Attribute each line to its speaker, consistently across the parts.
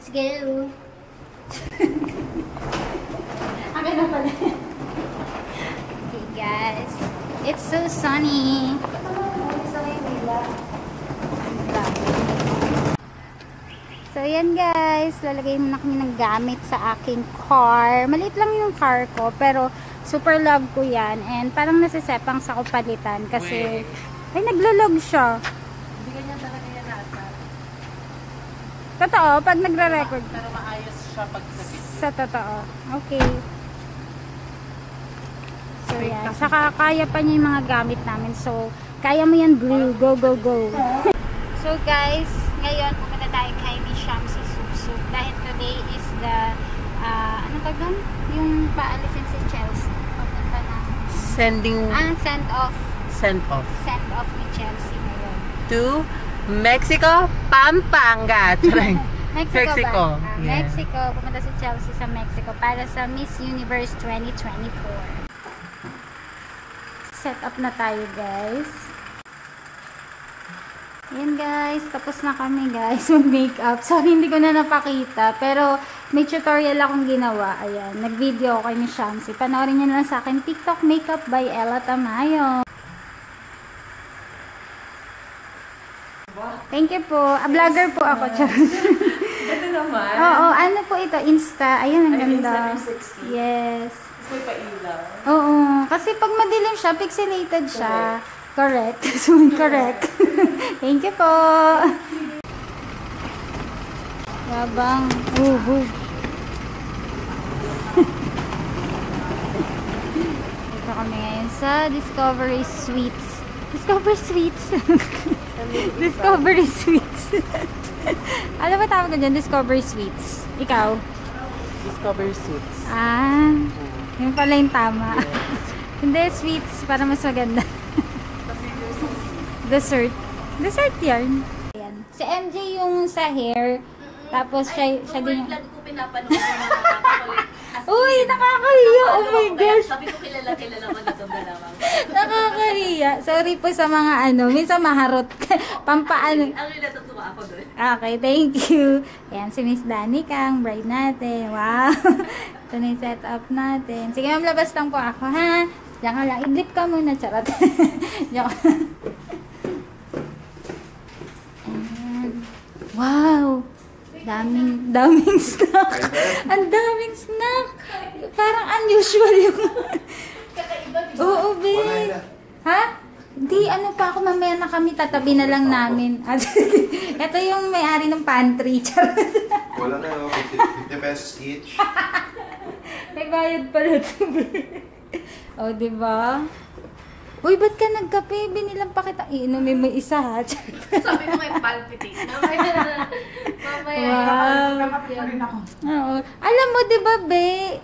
Speaker 1: Let's go! Akin na pala. Okay guys, it's so sunny. So yan guys, lalagay muna kami ng gamit sa aking car. Maliit lang yung car ko, pero super love ko yan. And parang nasisepang sa kupalitan kasi ay naglalog siya.
Speaker 2: Hindi ganyan talaga yan nasa.
Speaker 1: Totoo, pag nagre-record.
Speaker 2: Pero maayos siya pag
Speaker 1: sa totoo. Okay. So yan, saka kaya pa niya yung mga gamit namin. So, kaya mo yan, Blue. Go, go, go. So guys, ngayon pumunta tayo kay Miss Shamsi Sup dahil today is the ano ba doon? Yung paalisin si Chelsea. Papunta na
Speaker 2: send off
Speaker 1: ni Chelsea ngayon.
Speaker 2: To Mexico, Pampanga.
Speaker 1: Mexico.
Speaker 2: Yeah.
Speaker 1: Mexico. Pumunta si Chelsea sa Mexico para sa Miss Universe 2024. Set up na tayo guys. Ayan guys, tapos na kami guys mag-makeup. Sorry hindi ko na napakita, pero may tutorial akong ginawa. Ayan, nag-video ako kay Miss Shamsi. Panoorin niyo na lang sa akin, TikTok Makeup by Ella Tamayo. Thank you po. Vlogger po ako.
Speaker 2: Ito naman.
Speaker 1: Oo, ano po ito? Insta. Ayan, ang ganda. Yes.
Speaker 2: May pailaw.
Speaker 1: Oo, kasi pag madilim siya, pixelated siya. Correct. Correct. Thank you po. Yabang. Ito kami ngayon sa Discovery Sweets. Discovery Sweets. Discovery Sweets. Ano ba tawag ka dyan? Discovery Sweets. Ikaw?
Speaker 2: Discovery Sweets.
Speaker 1: Yun pala yung tama. Hindi, sweets. Para mas maganda. Dessert. Dessert yan. Ayan. Si MJ yung sa hair. Tapos siya din yung...
Speaker 3: Vlog ko pinapanood ng mga kakulit.
Speaker 1: Uy, nakakahiya. Oh my gosh.
Speaker 3: Sabi ko kilala mo na ito malamang.
Speaker 1: Nakakahiya. Sorry po sa mga minsan maharot. Pampaano.
Speaker 3: Ang natutuwa ako doon.
Speaker 1: Okay, thank you. Ayan, si Miss Danica, ang bride natin. Wow. Ito na yung setup natin. Sige, ma'am, labas lang po ako, ha? Diyan ka lang. I-dip ka muna, charot. Diyan ka. Wow! Daming snack. Ang daming snack. Parang unusual yung... Oo, be. Ha? Hindi, ano pa ako, mamaya na kami, tatabi na lang namin. Ito yung may-ari ng pantry.
Speaker 4: Wala na yun, 50 pesos each.
Speaker 1: May bayad pala ito, be. O, diba? Uy, ba't ka nagkape? Binilang pa kita. Iinumin mo isa, ha?
Speaker 3: Sabi ko may palpitate. Mamaya.
Speaker 1: Wow. Oo. Alam mo, diba, be?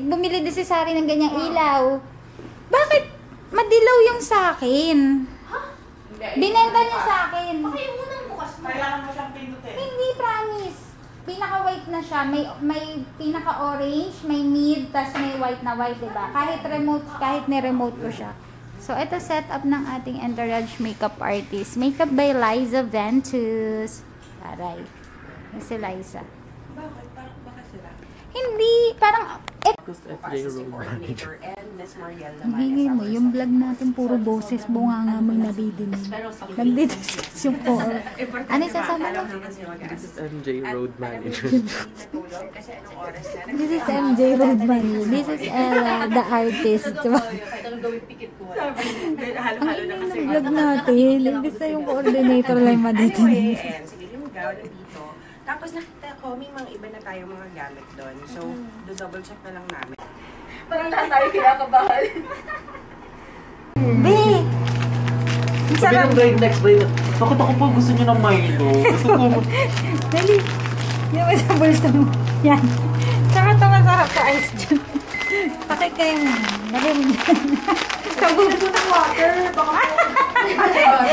Speaker 1: Bumili din si Sari ng ganyang ilaw. Bakit madilaw yung sa akin? Binenta niya sa akin.
Speaker 3: Baka yung unang bukas mo.
Speaker 2: Kailangan mo siyang pindutin.
Speaker 1: Hindi, promise. Pinaka-white na siya. May pinaka-orange, may mid, tas may white na white, diba? Kahit ni-remote ko siya. So, ito setup ng ating entourage makeup artist. Makeup by Liza Ventus. Aray. Yung si Liza.
Speaker 2: Bakit? Bakit sila?
Speaker 1: Hindi, parang...
Speaker 2: Coordinator and Miss Mariel
Speaker 1: Hingin mo, yung vlog natin puro boses, bunga nga may nadidinig. Nagdidiscuss yung po. Ano yung sasabi mo?
Speaker 5: This is MJ Road Manager.
Speaker 1: This is MJ Road Manager. This is Ella, the artist. Diba?
Speaker 3: Anong gawin pikit ko?
Speaker 2: Halo-halo na kasi.
Speaker 1: Ang vlog natin, imbis na yung coordinator lang yung madidinig.
Speaker 2: Anyway, sige yung gaw na dito. Tapos nakita ko, may mga iba na tayo mga gamit doon. So, do-double check na lang namin.
Speaker 3: Parang lahat tayo kinakabahan.
Speaker 1: B!
Speaker 5: Sabi ng brain next brain, bakit ako po gusto nyo ng Milo? Gusto ko
Speaker 1: Dali! Yung may sa bulsa mo. Yan. Tsaka ito masarap sa ice dyan. Pakit kayo mo. Dali mo dyan. Sabunin mo ng water.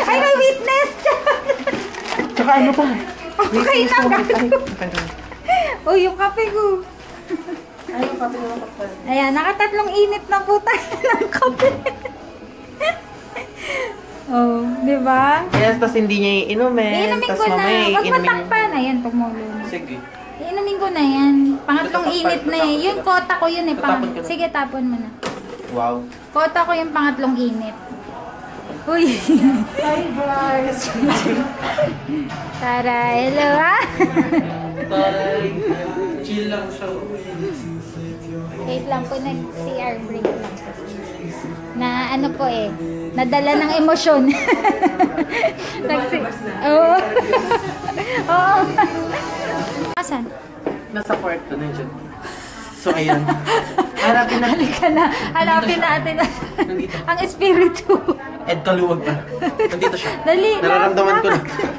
Speaker 1: Ay, may witness!
Speaker 5: Tsaka ano pa?
Speaker 1: Okay na ka. Uy, yung kape ko. Ayan, nakatatlong init na po tayo ng kape. Oh, di ba?
Speaker 5: Yes, tas hindi niya iinumin.
Speaker 1: Iinumin
Speaker 5: Tas
Speaker 1: ko na.
Speaker 5: mamaya
Speaker 1: Huwag
Speaker 5: iinumin.
Speaker 1: matakpan. Ayan, tumulo na.
Speaker 5: Sige.
Speaker 1: Iinumin ko na yan. Pangatlong init na eh. Yung kota ko yun eh.
Speaker 5: Tatapon ka na.
Speaker 1: Sige, tapon mo na.
Speaker 4: Wow.
Speaker 1: Kota ko yung pangatlong init. Uy!
Speaker 5: Hi guys!
Speaker 1: Tara, hello ha?
Speaker 5: Taray. Chill lang siya.
Speaker 1: Wait lang po, nag-CR break lang po. Na ano po eh, nadala ng emosyon. Oo. Oo. Asan?
Speaker 5: Nasa kwarto na dyan. So ayan. Hanapin na.
Speaker 1: Halika na. Hanapin natin
Speaker 5: Nandito.
Speaker 1: ang espiritu.
Speaker 5: Ed Kaluwag na. Nandito siya.
Speaker 1: Dali.
Speaker 5: Nararamdaman ko na.
Speaker 1: lakad.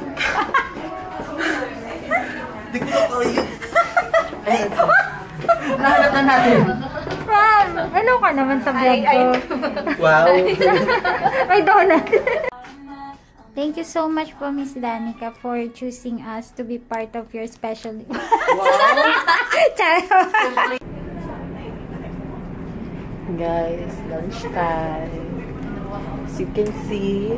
Speaker 5: Hindi ko na kaya. Ayan. Nahanap na natin.
Speaker 1: Wow. Hello ka naman sa vlog ko.
Speaker 5: Wow.
Speaker 1: Ay, donut. Thank you so much po, Miss Danica, for choosing us to be part of your special... Charo.
Speaker 5: Guys, lunchtime. As you can see,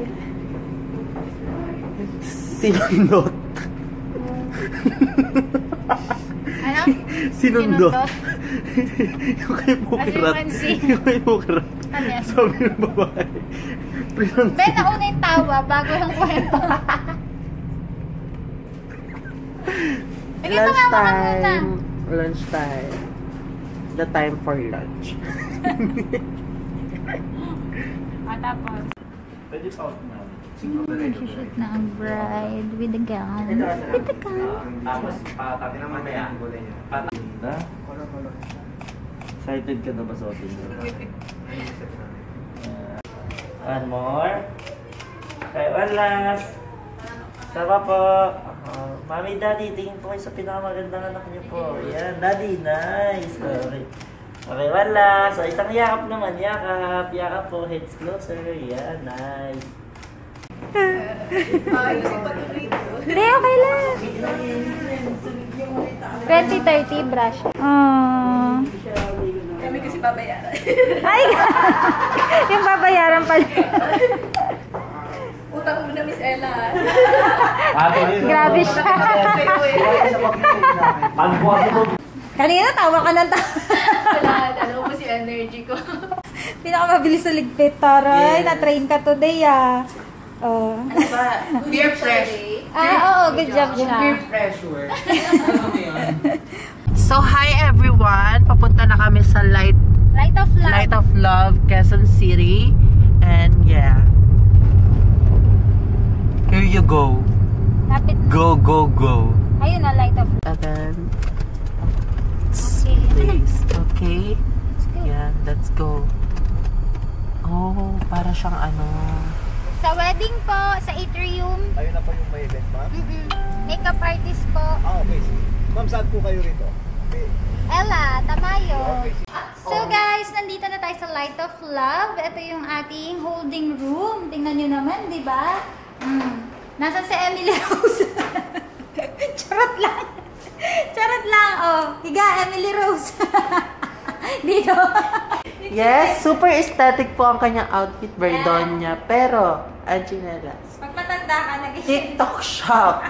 Speaker 5: sinundot.
Speaker 1: Ano?
Speaker 5: Sinundot. Yung kay Bukirat.
Speaker 1: As you can see.
Speaker 5: Yung kay Bukirat.
Speaker 1: Ano yan?
Speaker 5: Sabi ng babae.
Speaker 1: Ben, nauna yung tawa bago yung kwento. Sige, tumawa ka muna.
Speaker 5: Lunchtime. The time for lunch.
Speaker 1: Tapos,
Speaker 5: Pwede pa out na.
Speaker 1: shoot na ang bride with the gown. With the gown.
Speaker 5: Tapos, patapin na mamaya. Na? Excited ka na ba sa hotel niyo? One more. Okay, one last. Sama po. Mami, Daddy, tingin po kayo sa pinakamagandang anak niyo po. Yan, Daddy, nice. Okay. Okay, one last. So, isang yakap naman. Yakap. Yakap po. Heads closer. Yan, nice.
Speaker 1: Hindi, okay lang. 2030 brush. Aww.
Speaker 3: Kami kasi babayaran.
Speaker 1: Ay! Yung babayaran pala.
Speaker 3: Utang mo na, Miss Ella.
Speaker 1: Grabe siya. Kanina tawa ka ng tawa.
Speaker 3: Wala, alam mo si energy ko.
Speaker 1: Pinakamabilis sa ligpit, taray.
Speaker 5: Yes.
Speaker 1: Na-train ka today, ah. Oh.
Speaker 3: Peer pressure.
Speaker 1: Oo, good job siya.
Speaker 5: pressure. So, hi everyone! Papunta na kami sa
Speaker 1: Light of love.
Speaker 5: Light of Love, Quezon City. And yeah. Here you go.
Speaker 1: Lapit na.
Speaker 5: Go, go, go.
Speaker 1: Ayun na, light of love.
Speaker 5: And then,
Speaker 1: Okay.
Speaker 5: please. Okay?
Speaker 1: Let's go.
Speaker 5: Yeah, let's go. Oh, para siyang ano.
Speaker 1: Sa wedding po, sa atrium.
Speaker 6: Ayun na po yung may event, ma'am?
Speaker 1: Makeup artist po.
Speaker 6: Okay. Ma'am, saan po kayo rito? Okay.
Speaker 1: Ella Tamayo.
Speaker 6: Okay.
Speaker 1: So guys, nandito na tayo sa Light of Love. Ito yung ating holding room. Tingnan nyo naman, di ba? Nasaan si Emily Rose? Charot lang. Charot lang. Oh, higa, Emily Rose. Dito.
Speaker 5: Yes, super aesthetic po ang kanyang outfit, Verdonia. Pero, ang chinelas.
Speaker 1: Pag matanda ka,
Speaker 5: TikTok shop.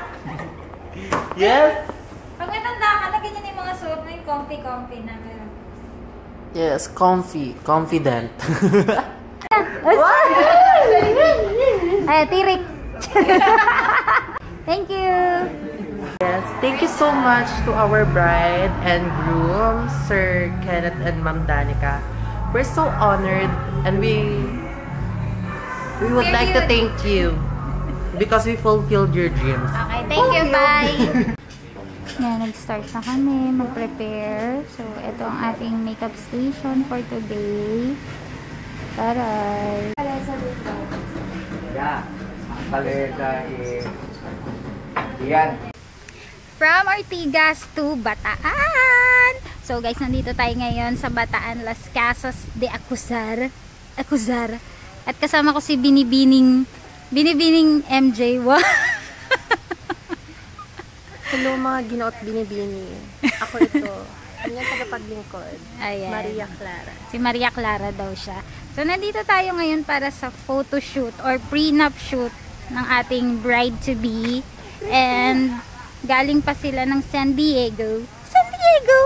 Speaker 5: Yes.
Speaker 1: Pag matanda ka, na ganyan yung mga suot mo, yung comfy-comfy na meron.
Speaker 5: Yes, comfy. Confident.
Speaker 1: Ay, tirik. Thank you.
Speaker 5: Yes, thank you so much to our bride and groom, Sir Kenneth and Ma'am Danica. We're so honored and we would
Speaker 1: We're
Speaker 5: like to
Speaker 1: good.
Speaker 5: thank you because we fulfilled your dreams.
Speaker 1: Okay, thank you. Bye. Yan, nag-start na kami mag-prepare. So, ito ang ating makeup station for today. Taray!
Speaker 6: Yeah. Paleta yan.
Speaker 1: From Ortigas to Bataan! So guys, nandito tayo ngayon sa Bataan, Las Casas de Acuzar. At kasama ko si Binibining MJ. Wow!
Speaker 7: Hello mga ginoot binibini. Ako ito. Kanyang tagapaglingkod.
Speaker 1: Ayan.
Speaker 7: Maria Clara.
Speaker 1: Si Maria Clara daw siya. So nandito tayo ngayon para sa photoshoot or prenup shoot ng ating bride-to-be. And Galing pa sila ng San Diego. San Diego!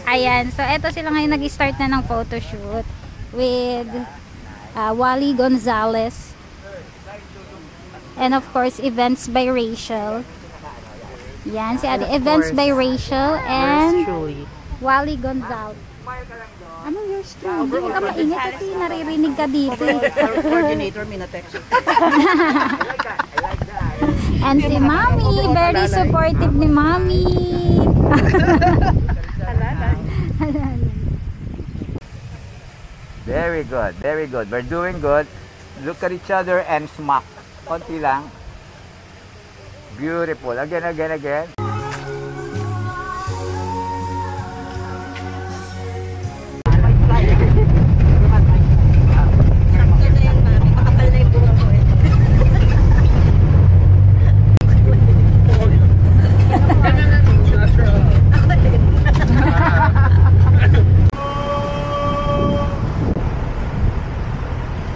Speaker 1: Ayan. So, eto sila ngayon nag-start na ng photoshoot with Wally Gonzalez. And of course, Events by Rachel. Yan, si Ate Events by Rachel and Wally Gonzalez. Ano yours truly? Huwag ka maingay kasi naririnig ka dito.
Speaker 6: Coordinator, minatext.
Speaker 1: And si Mami, very supportive ni Mami.
Speaker 8: Very good, very good. We're doing good. Look at each other and smack. Konti lang. Beautiful. Again, again, again.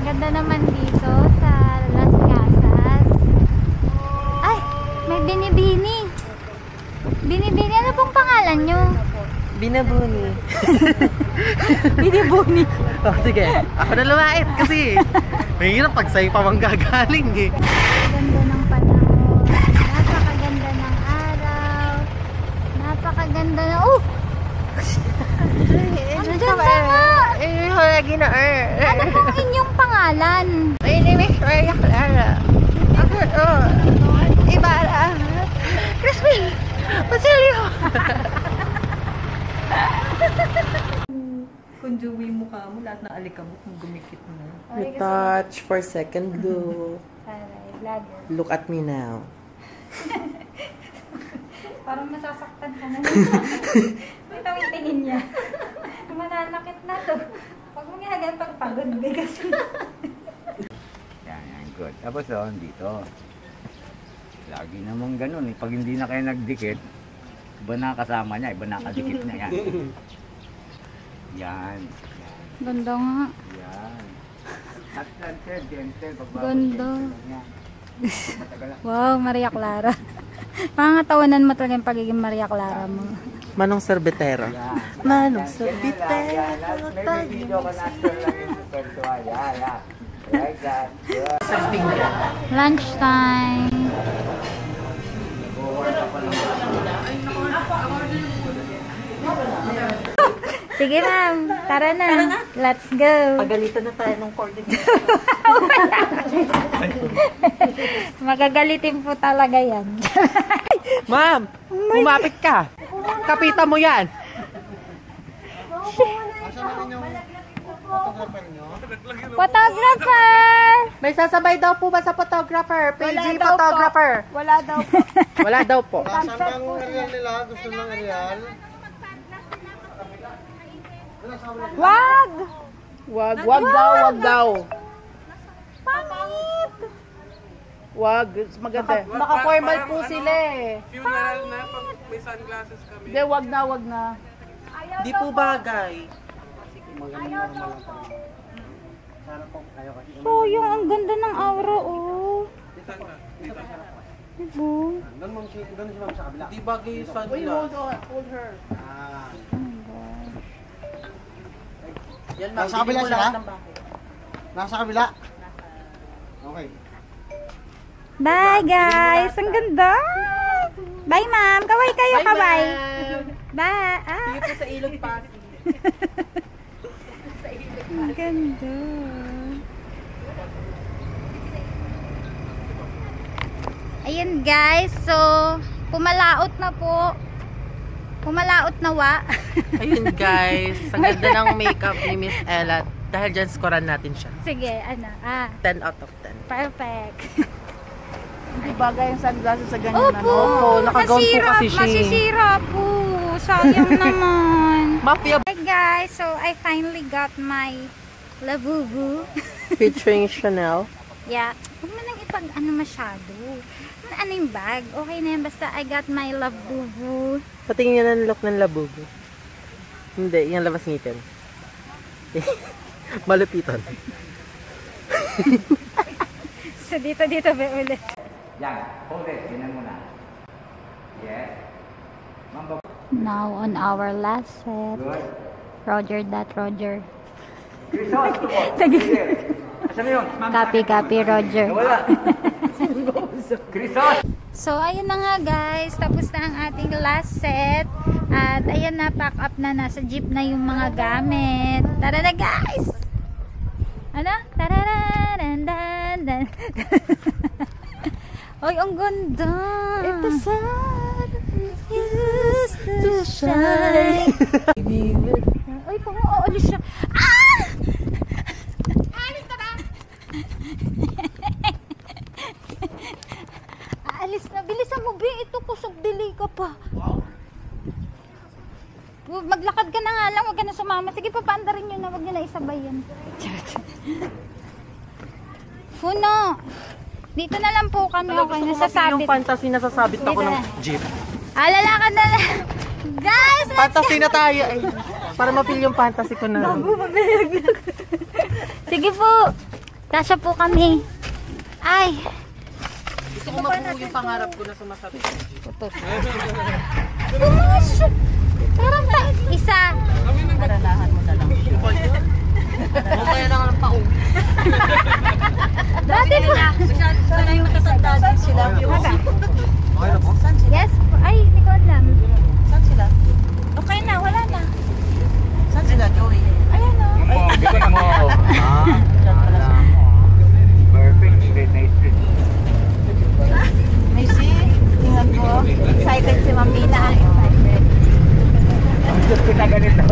Speaker 1: Ganda naman dito sa Las Casas. Ay, may binibini. Binibini, ano pong pangalan nyo?
Speaker 6: Binabuni.
Speaker 1: Binibuni.
Speaker 6: Oh, sige. Ako na lumait kasi mahirap pag sa'yo pa mang gagaling eh.
Speaker 1: Ganda ng panahon. Napakaganda ng araw. Napakaganda na... Oh! Ang ganda nga! Ano pong inyong pangalan?
Speaker 7: My name is Maria Clara. Ako, Ibarra. Crispy! Basilio!
Speaker 3: Kung Joey mukha mo, lahat ng alikabok mo gumikit mo.
Speaker 9: You touch for second look.
Speaker 1: Aray, vlogger.
Speaker 9: Look at me now.
Speaker 1: Parang masasaktan ka na. Ito yung tingin niya. Mananakit na to. Huwag mo nga ganyan pagpagod. Kasi...
Speaker 8: Yan, yan, good. Tapos dito. Lagi namang ganun eh. Pag hindi na kayo nagdikit, iba na kasama niya, iba na kadikit niya. Yan. Yan.
Speaker 1: Ganda nga.
Speaker 8: Yan. At gentle.
Speaker 1: Ganda. Wow, Maria Clara. Pangatawanan mo talaga yung pagiging Maria Clara mo.
Speaker 9: Manong Sorbetero.
Speaker 8: Yan.
Speaker 9: Manong
Speaker 8: Yan,
Speaker 9: Sorbetero.
Speaker 8: may video ka na lang yung super. Yan. Like that.
Speaker 1: Lunch time. Sige ma'am, tara na. Let's go.
Speaker 9: Pagalitan na tayo ng coordinator.
Speaker 1: Magagalitin po talaga yan.
Speaker 9: Ma'am, kumapit ka. Kapitan mo yan.
Speaker 1: Photographer!
Speaker 9: May sasabay daw po ba sa photographer? PG photographer.
Speaker 1: Wala daw po.
Speaker 9: Wala daw po.
Speaker 6: Nasaan bang areal nila? Gusto ng areal?
Speaker 1: Wag!
Speaker 9: Wag daw.
Speaker 1: Pangit!
Speaker 9: Wag, maganda. Naka-formal po sila eh.
Speaker 6: Funeral na, pag may sunglasses kami.
Speaker 9: Hindi, wag na. Di po bagay.
Speaker 1: So, yung ang ganda ng aura, oh. Diba?
Speaker 6: Doon siya sa kabila.
Speaker 9: Di bagay yung sunglass. Hold her. Yan,
Speaker 6: Nasa kabila
Speaker 9: bigyan mo
Speaker 6: siya,
Speaker 9: lahat
Speaker 6: ha?
Speaker 9: ng bakit.
Speaker 6: Nasa kabila. Okay.
Speaker 1: Bye, guys! Ang ganda! Bye, ma'am! Kaway kayo, kaway! Bye!
Speaker 9: See you po sa Ilog Pasig.
Speaker 1: Ang ganda! Ayan, guys! So, pumalaot na po. Pumalaot na wa.
Speaker 9: Ayun guys, ang ganda ng makeup ni Miss Ella. Dahil dyan, scorean natin siya.
Speaker 1: Sige,
Speaker 9: 10 out of 10.
Speaker 1: perfect.
Speaker 9: Hindi bagay yung sunglasses sa ganyan.
Speaker 1: Opo!
Speaker 9: Naka-gown po kasi siya.
Speaker 1: Masisira po. Sayang naman.
Speaker 9: Mafia
Speaker 1: Hi guys, so I finally got my Labubu.
Speaker 9: featuring Chanel.
Speaker 1: Yeah. Huwag mo nang ipag-ano masyado. Ano yung bag? Okay na yan. Basta I got my Labubu.
Speaker 9: Patingin niya ng look ng Labubu. Hindi, yung labas ngipin. Malupitan.
Speaker 1: So dito ba ulit?
Speaker 8: Yan. Hold it. Tinan mo na. Yes. Ma'am,
Speaker 1: Now on our last set.
Speaker 8: good.
Speaker 1: Roger that, Roger.
Speaker 8: Chris, asan na yun? Ma'am,
Speaker 1: Copy, Roger.
Speaker 8: wala. Chris,
Speaker 1: So, ayun na nga guys. Tapos na ang ating last set. At ayan na, pack up na. Nasa jeep na yung mga gamit. Tara na guys! Ano? Tarararandan. Ay, ang ganda! If the sun used to shine. Ay, kung aalis siya. Ah! Aalis na ba? Aalis na. Bilisan mo, Bi. Ito kusog delay ka pa. Maglakad ka na nga lang. Huwag ka na sumama. Sige, papaandarin nyo na. Huwag nyo na isabay yan. Puno. Dito na lang po kami. Okay, nasasabit.
Speaker 9: Yung fantasy na sasabit ako ng jeep.
Speaker 1: Lalakad na lang. Guys, let's
Speaker 9: Fantasy na tayo. Ay, para ma-feel yung fantasy ko na.
Speaker 1: Sige po. Kasya po kami. Ay.
Speaker 9: Gusto ko mabuo yung pangarap ko na sumasabit ng jeep.
Speaker 1: Pumasok. Parang isa.
Speaker 9: Paranahan mo na lang. Mamaya na nga ng pauwi.
Speaker 1: Dati po.
Speaker 7: Sana yung nakasanda din sila.
Speaker 1: Yes. Ay, hindi ko alam.
Speaker 7: Saan sila?
Speaker 1: Okay na, wala na.
Speaker 7: Saan sila, Joey?
Speaker 1: Ayan o.
Speaker 8: Bigyan mo ako. Perfect. Straight na straight.
Speaker 7: Macy, tingnan ko. Excited si Mamina. Excited.
Speaker 8: Ang gusto kita ganito.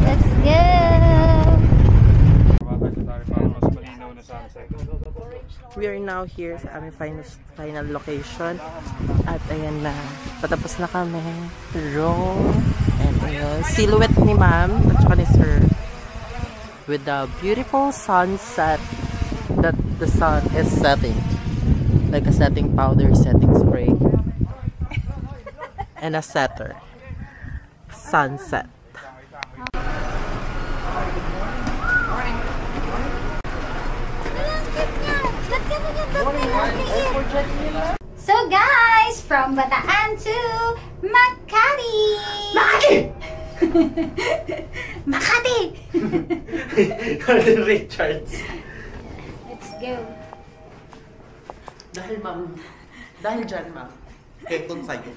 Speaker 1: Let's go.
Speaker 9: We are now here sa aming final location. At ayan na. Patapos na kami. Room. And ayun. Silhouette ni ma'am. At saka ni sir. With the beautiful sunset that the sun is setting. Like a setting powder, setting spray. And a setter. Sunset.
Speaker 1: So guys, from Bataan to Makati! Makati! Makati!
Speaker 5: Golden Richards.
Speaker 1: Let's go.
Speaker 9: Dahil ma'am. Dahil dyan ma'am.
Speaker 6: Ketong sa'yo.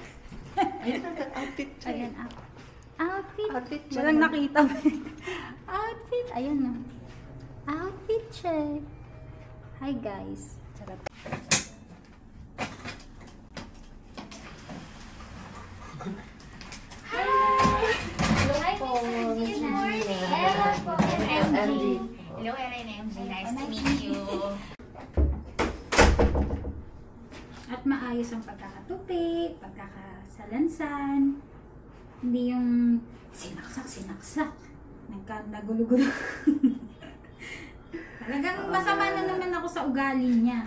Speaker 9: Ayun na, outfit check.
Speaker 1: Ayan, outfit.
Speaker 7: Outfit check.
Speaker 1: Walang nakita. Outfit. Ayan na. Outfit check. Hi guys. Sarap. Hi po. Good morning. Hello po. MG. Hello, MG. Nice to meet you. At maayos ang pagkakatupi, pagkakasalansan. Hindi yung sinaksak. Nagulugulo. Talagang masama na naman ako sa ugali niya.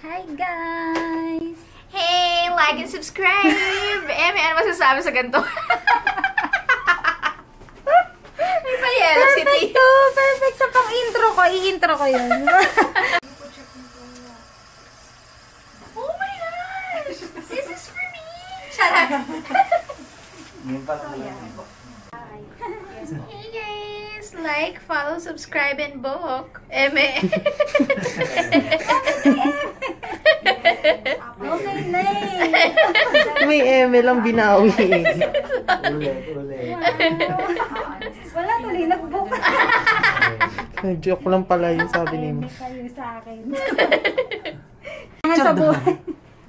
Speaker 1: Hi guys!
Speaker 10: Hey! Like and subscribe! Ano masasabi sa ganito? May pa-yellow city.
Speaker 1: Perfect to! Perfect sa pang-intro ko. I-intro ko yun.
Speaker 10: Oh my gosh! This is for me! Shut up! Hey guys! Like, follow, subscribe, and book.
Speaker 1: Okay na eh.
Speaker 9: May eme lang binawi eh.
Speaker 1: Wala tuloy. Nag-book.
Speaker 9: Joke lang pala yung sabi ni mo.
Speaker 1: Kayo sa akin. Sa buhay.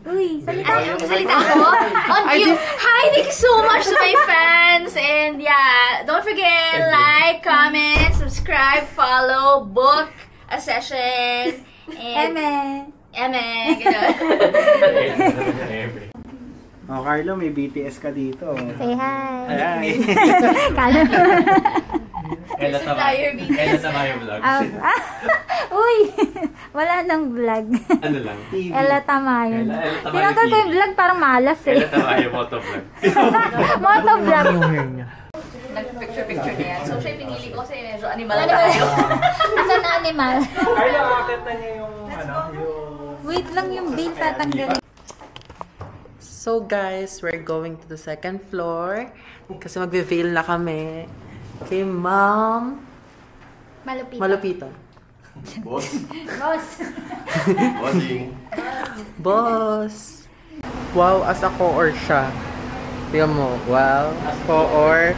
Speaker 1: Uy, salita ako.
Speaker 10: Salita ako? Hi, thank you so much to my fans. And yeah, don't forget, like, comment, subscribe, follow, book a session. And Eme, gano'n.
Speaker 6: Oh, Carlo, may BTS ka dito.
Speaker 1: Say hi.
Speaker 6: Ayan.
Speaker 1: Kala mo.
Speaker 10: Kailan tama yung vlog?
Speaker 1: Uy, wala nang vlog.
Speaker 5: Ano lang?
Speaker 1: Ella Tamayo.
Speaker 5: Ella Tamayo
Speaker 1: Tinatawag ko yung vlog, parang malas eh.
Speaker 5: Kailan tama yung motovlog?
Speaker 1: Motovlog.
Speaker 9: Yung hair niya.
Speaker 10: Nag-picture niya yan. So siya yung pinili ko kasi medyo animal tayo.
Speaker 1: Asan na animal?
Speaker 6: Carlo, akita niya yung, yung
Speaker 1: Wait lang yung veil tatanggalin.
Speaker 9: So guys, we're going to the second floor kasi magbe-veil na kami kay Ma'am Malupitan.
Speaker 4: Boss.
Speaker 1: Boss.
Speaker 4: Bossing.
Speaker 9: Boss. Wow, as ako or siya. Tingnan mo, wow, ako or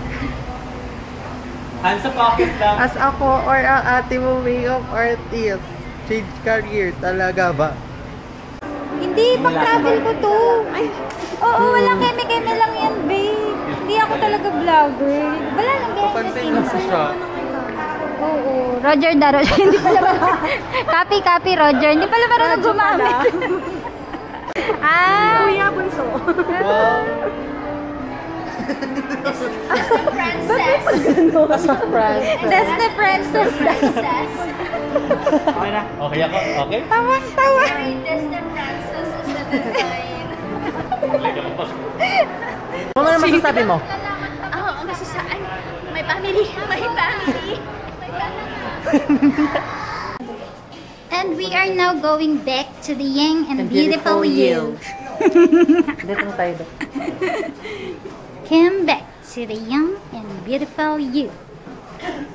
Speaker 6: Hands sa pocket lang.
Speaker 9: as ako or ang ate mo makeup artist. Change career, talaga ba?
Speaker 1: Hindi, pang-travel ko to. Ay, oo, walang keme-keme lang yan, babe. Hindi ako talaga vlogger. Wala lang behind the
Speaker 9: Papansin
Speaker 1: scenes.
Speaker 9: mo siya.
Speaker 1: Oo, Roger da, Roger. Hindi pala copy, Roger. Hindi pala marunong gumamit.
Speaker 7: Kuya Bunso.
Speaker 9: Wow.
Speaker 10: Princess.
Speaker 9: As a princess.
Speaker 1: That's the princess.
Speaker 5: Okay na.
Speaker 6: Okay ako? Okay?
Speaker 1: Tawang-tawa.
Speaker 10: That's the princess is the design.
Speaker 9: Ano naman masasabi mo?
Speaker 10: Ang masasaan. My family. My family. My family.
Speaker 1: And we are now going back to the young and beautiful you.
Speaker 9: Dito na tayo.
Speaker 1: Come back to the young and beautiful you.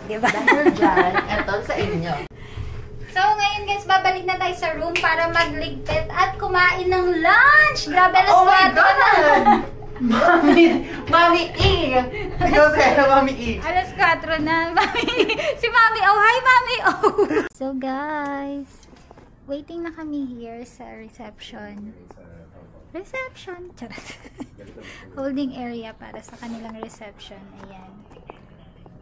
Speaker 1: Diba?
Speaker 9: Dahil dyan, eto sa inyo.
Speaker 1: So, ngayon guys, babalik na tayo sa room para magligpit at kumain ng lunch! Grabe, alas 4 na!
Speaker 9: Mami E! Ikaw sa'yo, Mami E.
Speaker 1: Alas 4 na. Si Mami O. Hi, Mami O! So, guys, waiting na kami here sa reception. Charot. Holding area para sa kanilang reception. Ayan.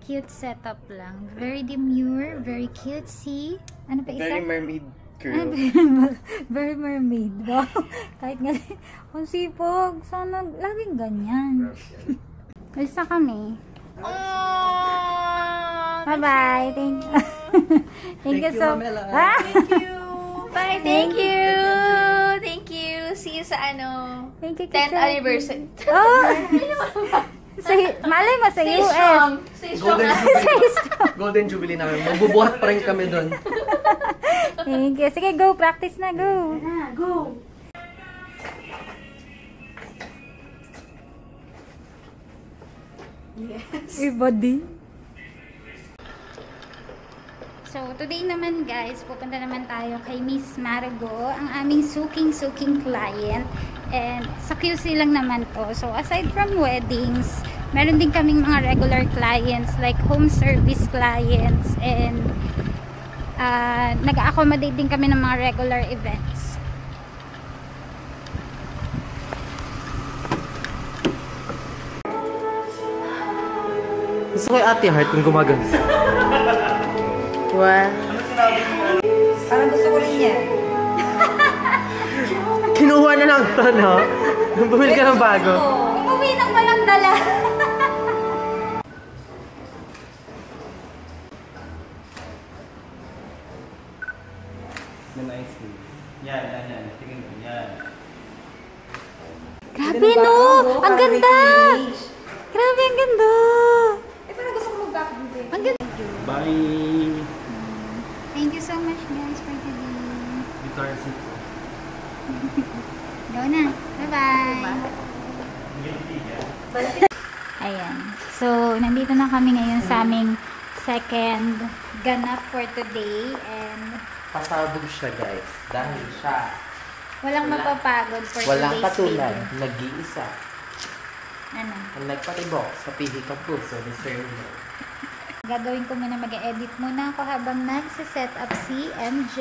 Speaker 1: Cute setup lang. Very demure, very cutesy. Ano pa isa?
Speaker 6: Very mermaid girl.
Speaker 1: Very mermaid. Wow. Kahit nga, ang sipag. Sana laging ganyan. Alis na kami. Bye-bye. Thank you. Thank you so much.
Speaker 10: Thank you. Bye. Thank you. Thank you. See you sa
Speaker 1: Thank you,
Speaker 10: 10th anniversary.
Speaker 1: Oh! Malay mo sa
Speaker 10: Stay
Speaker 1: US.
Speaker 10: strong. Stay strong.
Speaker 6: Golden Jubilee namin. Magbubuhat pa rin kami doon.
Speaker 1: Thank you. Sige, go. Practice na. Go.
Speaker 10: Go.
Speaker 1: Yes. Everybody. So, today naman guys, pupunta naman tayo kay Miss Margo, ang aming suking client. And sa QC lang naman to. So, aside from weddings, meron din kaming mga regular clients like home service clients and nag-accommodate din kami ng mga regular events.
Speaker 9: Gusto ko yung ate heart kung gumagano. Wow.
Speaker 1: Parang gusto ko rin yan.
Speaker 9: Kinuha na lang ito, no? Bumili ka ng bago.
Speaker 1: Umuwi ng walang dala.
Speaker 6: Yan, ice cream. Yan. Tingin mo, yan.
Speaker 1: Grabe no! Ang ganda! Grabe, ang ganda! Parang gusto ko mag-back dito. Ang ganda.
Speaker 6: Bye!
Speaker 1: Thank you so much guys for today.
Speaker 6: Victoria's Secret.
Speaker 1: Go na. Bye-bye. Ayan. So, nandito na kami ngayon sa aming second ganap for today. And
Speaker 9: Pasabog siya, guys. Dahil siya.
Speaker 1: walang mapapagod for
Speaker 9: Walang
Speaker 1: today's
Speaker 9: katulad.
Speaker 1: video.
Speaker 9: Nag-iisa.
Speaker 1: Ano?
Speaker 9: Ang nagpatibok sa pihi ka puso ni Sir Mo.
Speaker 1: Gagawin ko muna, mag-edit muna ako habang nagsiset up si MJ.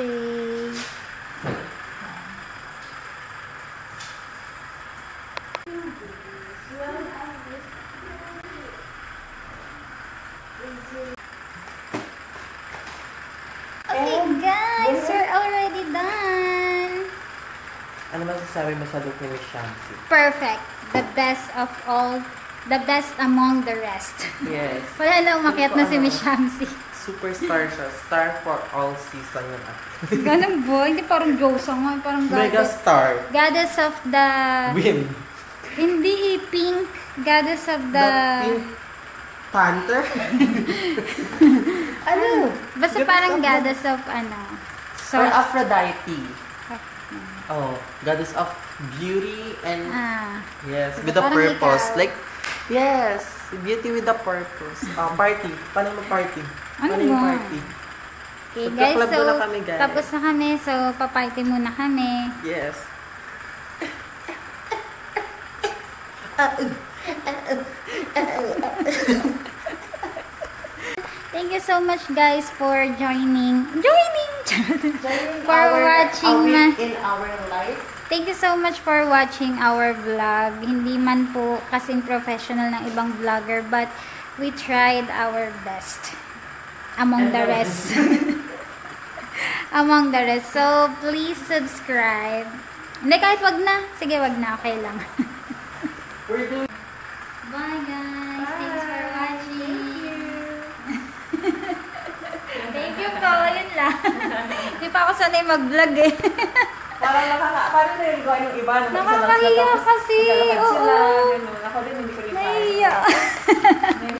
Speaker 1: Okay guys, we're already done.
Speaker 9: Ano masasabi mo sa look ni Miss Shamsi?
Speaker 1: Perfect. The best of all. The best among the rest.
Speaker 9: Yes.
Speaker 1: Wala na umakyat na si Miss Shamsi.
Speaker 9: Superstar siya. Star for all season yung ate.
Speaker 1: Ganun ba? Hindi parang Josa nga. Parang
Speaker 9: Mega star.
Speaker 1: Goddess of the...
Speaker 9: Win.
Speaker 1: Hindi, pink. Goddess of the...
Speaker 9: Pink Panther?
Speaker 1: Ano? Basta
Speaker 9: Goddess
Speaker 1: parang
Speaker 9: of the-
Speaker 1: goddess of ano.
Speaker 9: Or Aphrodite. Oh, goddess of beauty and
Speaker 1: Ah.
Speaker 9: yes, with a
Speaker 1: Parang
Speaker 9: purpose.
Speaker 1: ikaw.
Speaker 9: Like, yes, beauty with a purpose. Party. Paano mag-party?
Speaker 1: Ano
Speaker 9: Paano yung
Speaker 1: ba?
Speaker 9: party?
Speaker 1: Okay, guys,
Speaker 9: Magka-club
Speaker 1: so,
Speaker 9: muna kami, guys.
Speaker 1: tapos na kami. So, paparty muna kami.
Speaker 9: Yes.
Speaker 1: Thank you so much, guys, for joining. For watching
Speaker 9: in our life.
Speaker 1: Thank you so much for watching our vlog. Hindi man po kasing professional ng ibang vlogger, but we tried our best. Among the rest. Among the rest. So, please subscribe. Hindi, kahit wag na. Sige, wag na. Okay lang. Bye, guys. Thanks for watching. Thank you po. Yun lang. Hindi pa ako sanay mag-vlog eh.
Speaker 3: Parang narigaw yung iba.
Speaker 1: Nakakahiya kasi.
Speaker 3: Maglalakad sila,
Speaker 1: Oo.
Speaker 3: ganun. Ako din, hindi ko rin
Speaker 1: Nahiya.